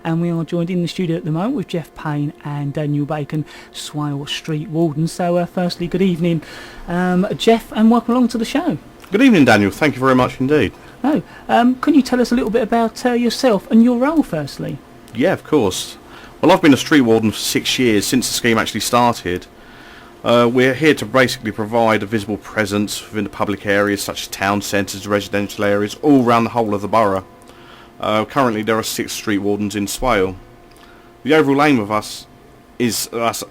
and we are joined in the studio at the moment with Jeff Payne and Daniel Bacon, Swale Street Warden. So firstly, good evening, Jeff, and welcome along to the show. Good evening, Daniel. Thank you very much indeed. Oh, can you tell us a little bit about yourself and your role firstly? Yeah, of course. Well, I've been a street warden for 6 years since the scheme actually started. We're here to basically provide a visible presence within the public areas such as town centres, residential areas, all around the whole of the borough. Currently there are 6 street wardens in Swale. The overall aim of us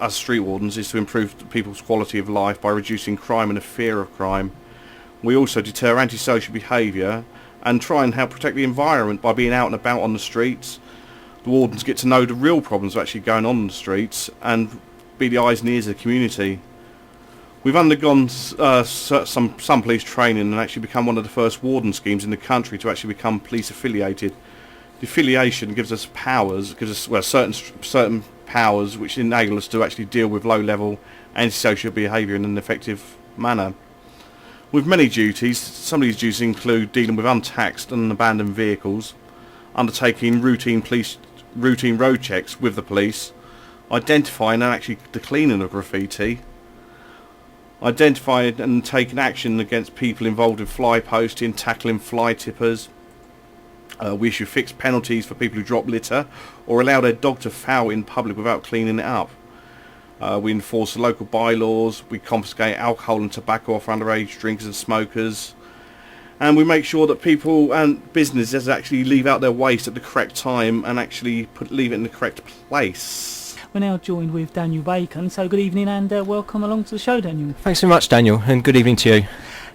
street wardens is to improve people's quality of life by reducing crime and the fear of crime. We also deter antisocial behaviour and try and help protect the environment by being out and about on the streets. The wardens get to know the real problems that are actually going on in the streets and be the eyes and ears of the community. We've undergone some police training and actually become one of the first warden schemes in the country to actually become police affiliated. The affiliation gives us powers, certain powers which enable us to actually deal with low-level antisocial behaviour in an effective manner. With many duties, some of these duties include dealing with untaxed and abandoned vehicles, undertaking routine road checks with the police, identifying and actually the cleaning of graffiti, identifying and taking action against people involved in fly posting, tackling fly tippers. We issue fixed penalties for people who drop litter or allow their dog to foul in public without cleaning it up. We enforce the local bylaws, we confiscate alcohol and tobacco off underage drinkers and smokers, and we make sure that people and businesses actually leave out their waste at the correct time and actually leave it in the correct place. We're now joined with Daniel Bacon, so good evening and welcome along to the show, Daniel. Thanks so much, Daniel, and good evening to you.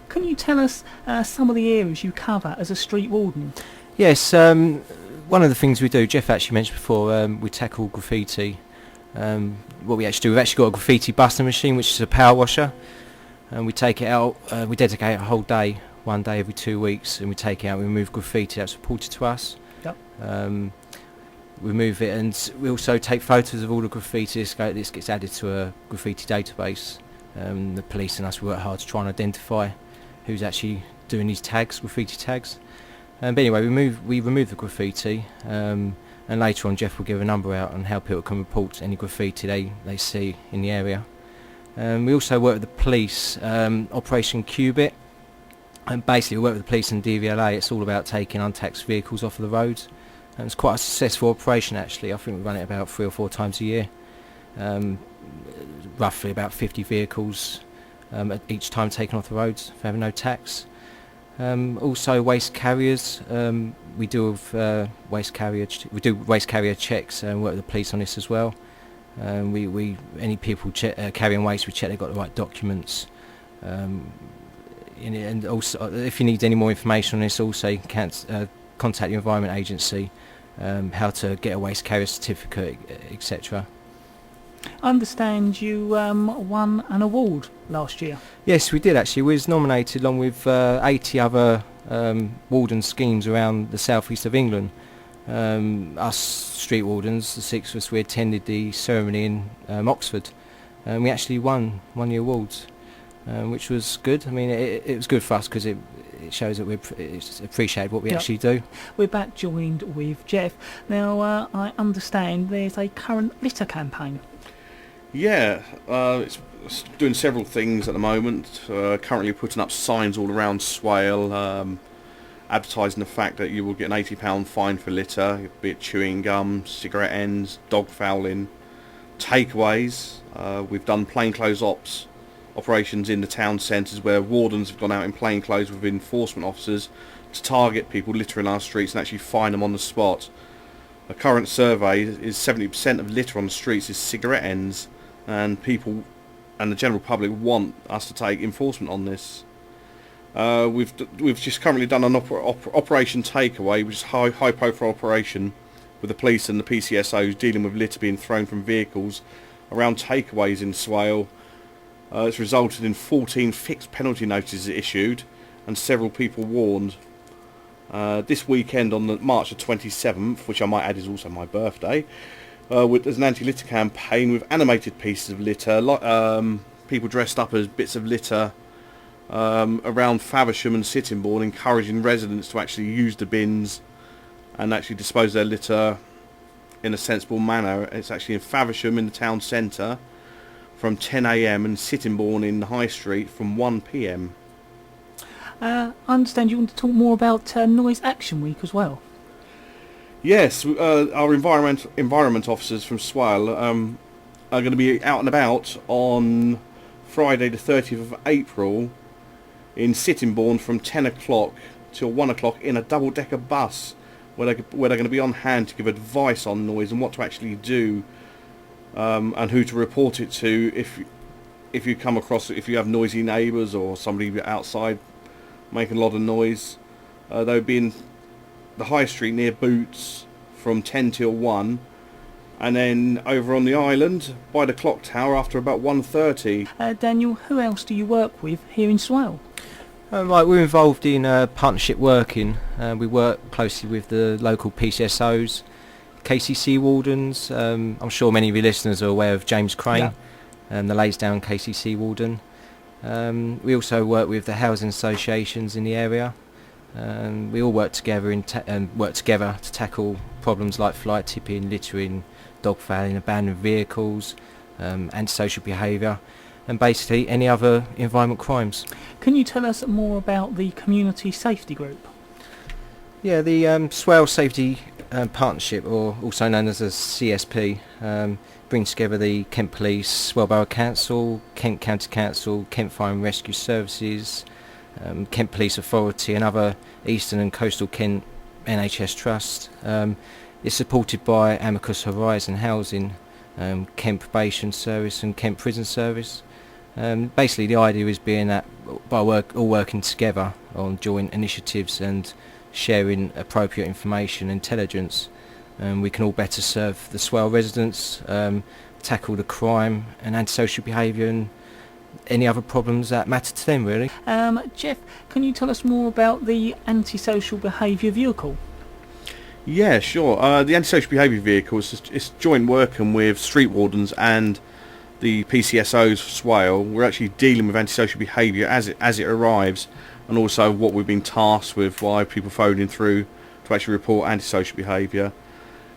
Can you tell us some of the areas you cover as a street warden? Yes, one of the things we do, Jeff actually mentioned before, we tackle graffiti. What we actually do, we've actually got a graffiti busting machine, which is a power washer, and we take it out, we dedicate a whole day, one day every 2 weeks, and we take it out and we remove graffiti that's reported to us. Yep. We remove it, and we also take photos of all the graffiti. This gets added to a graffiti database. The police and us, we work hard to try and identify who's actually doing these tags, graffiti tags. But anyway, we remove the graffiti, and later on Jeff will give a number out on how people can report any graffiti they see in the area. We also work with the police, Operation Cubit, and basically we work with the police and DVLA. It's all about taking untaxed vehicles off of the roads, and it's quite a successful operation actually. I think we run it about 3 or 4 times a year, roughly about 50 vehicles at each time taken off the roads for having no tax. Also waste carriers, we do waste carrier checks and work with the police on this as well. Any people carrying waste, we check they've got the right documents. And also, if you need any more information on this, also you can contact the Environment Agency, how to get a waste carrier certificate, etc. I understand you won an award last year. Yes, we did actually. We was nominated along with 80 other warden schemes around the southeast of England. Us street wardens, the 6 of us, we attended the ceremony in Oxford, and we actually won the awards, which was good. I mean, it was good for us because it shows that it's appreciated what we actually do. We're back joined with Jeff. Now, I understand there's a current litter campaign. Yeah, it's doing several things at the moment. Currently putting up signs all around Swale, advertising the fact that you will get an £80 fine for litter, be it chewing gum, cigarette ends, dog fouling, takeaways. We've done plainclothes operations in the town centres where wardens have gone out in plainclothes with enforcement officers to target people littering our streets and actually fine them on the spot. A current survey is 70% of litter on the streets is cigarette ends, and people and the general public want us to take enforcement on this. We've just currently done an Operation Takeaway, which is a high profile operation with the police and the PCSOs dealing with litter being thrown from vehicles around takeaways in Swale. It's resulted in 14 fixed penalty notices issued and several people warned. This weekend on March the 27th, which I might add is also my birthday, there's an anti-litter campaign with animated pieces of litter, people dressed up as bits of litter around Faversham and Sittingbourne, encouraging residents to actually use the bins and actually dispose their litter in a sensible manner. It's actually in Faversham in the town centre from 10 a.m. and Sittingbourne in the High Street from 1 p.m. I understand you want to talk more about Noise Action Week as well. Yes, our environment officers from Swale are going to be out and about on Friday the 30th of April in Sittingbourne from 10 o'clock till 1 o'clock in a double-decker bus where they're going to be on hand to give advice on noise and what to actually do and who to report it to if you come across, if you have noisy neighbours or somebody outside making a lot of noise. They'll be in the High Street near Boots from 10 till 1, and then over on the island by the clock tower after about 1:30. Daniel, who else do you work with here in Swale? Right, we're involved in partnership working. We work closely with the local PCSOs, KCC Wardens. I'm sure many of your listeners are aware of James Crane, the Laysdown KCC Warden. We also work with the housing associations in the area. We all work together to tackle problems like fly tipping, littering, dog fouling, abandoned vehicles, antisocial behaviour, and basically any other environment crimes. Can you tell us more about the Community Safety Group? Yeah, the Swale Safety Partnership, or also known as a CSP, brings together the Kent Police, Swale Borough Council, Kent County Council, Kent Fire and Rescue Services, Kent Police Authority and other Eastern and Coastal Kent NHS Trust. It's supported by Amicus Horizon Housing, Kent Probation Service and Kent Prison Service. Basically the idea is being that by all working together on joint initiatives and sharing appropriate information and intelligence, we can all better serve the Swale residents, tackle the crime and antisocial behaviour and any other problems that matter to them, really. Jeff, can you tell us more about the antisocial behaviour vehicle? Yeah, sure. The antisocial behaviour vehicle is joint working with street wardens and the PCSOs for Swale. We're actually dealing with antisocial behaviour as it arrives, and also what we've been tasked with by people phoning through to actually report antisocial behaviour.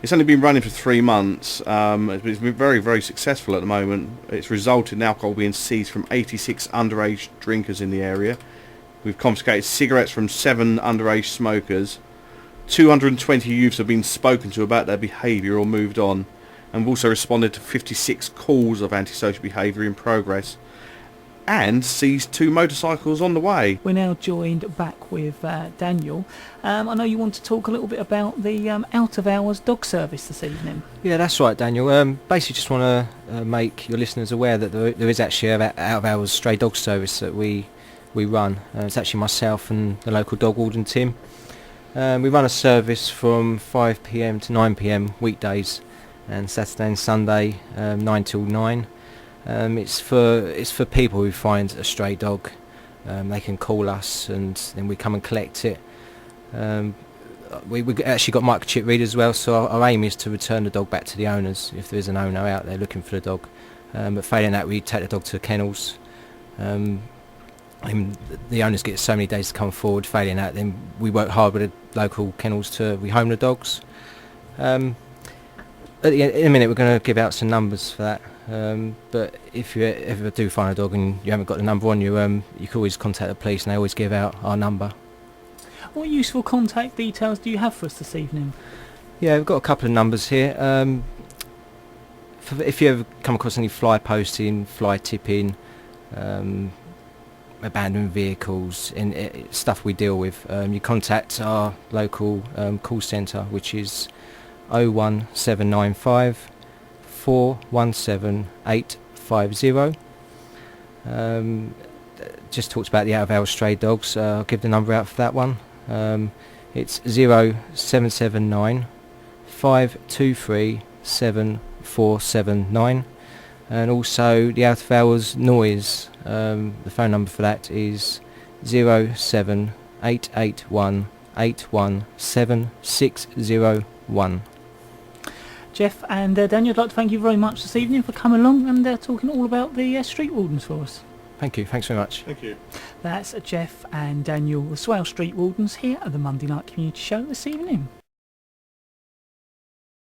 It's only been running for 3 months. It's been very, very successful at the moment. It's resulted in alcohol being seized from 86 underage drinkers in the area. We've confiscated cigarettes from 7 underage smokers. 220 youths have been spoken to about their behaviour or moved on. And we've also responded to 56 calls of antisocial behaviour in progress. And seized 2 motorcycles on the way. We're now joined back with Daniel. I know you want to talk a little bit about the out-of-hours dog service this evening. Yeah, that's right, Daniel. Basically just want to make your listeners aware that there is actually an out-of-hours stray dog service that we run. It's actually myself and the local dog warden, Tim. We run a service from 5 p.m. to 9 p.m. weekdays, and Saturday and Sunday 9 till 9. It's for people who find a stray dog. They can call us and then we come and collect it. We actually got microchip readers as well, so our aim is to return the dog back to the owners if there is an owner out there looking for the dog. But failing that, we take the dog to the kennels. And the owners get so many days to come forward. Failing that, then we work hard with the local kennels to rehome the dogs. In a minute we're going to give out some numbers for that. But if you ever do find a dog and you haven't got the number on you, you can always contact the police and they always give out our number. What useful contact details do you have for us this evening? Yeah, we've got a couple of numbers here. If you ever come across any fly posting, fly tipping, abandoned vehicles and stuff we deal with, you contact our local call centre, which is 01795 417 850. Just talked about the out-of-hours stray dogs. I'll give the number out for that one. It's 0779 523 7479, and also the out-of-hours noise. The phone number for that is 07881 817601. Jeff and Daniel, I'd like to thank you very much this evening for coming along and talking all about the street wardens for us. Thank you, thanks very much. Thank you. That's Jeff and Daniel, the Swale Street Wardens, here at the Monday Night Community Show this evening.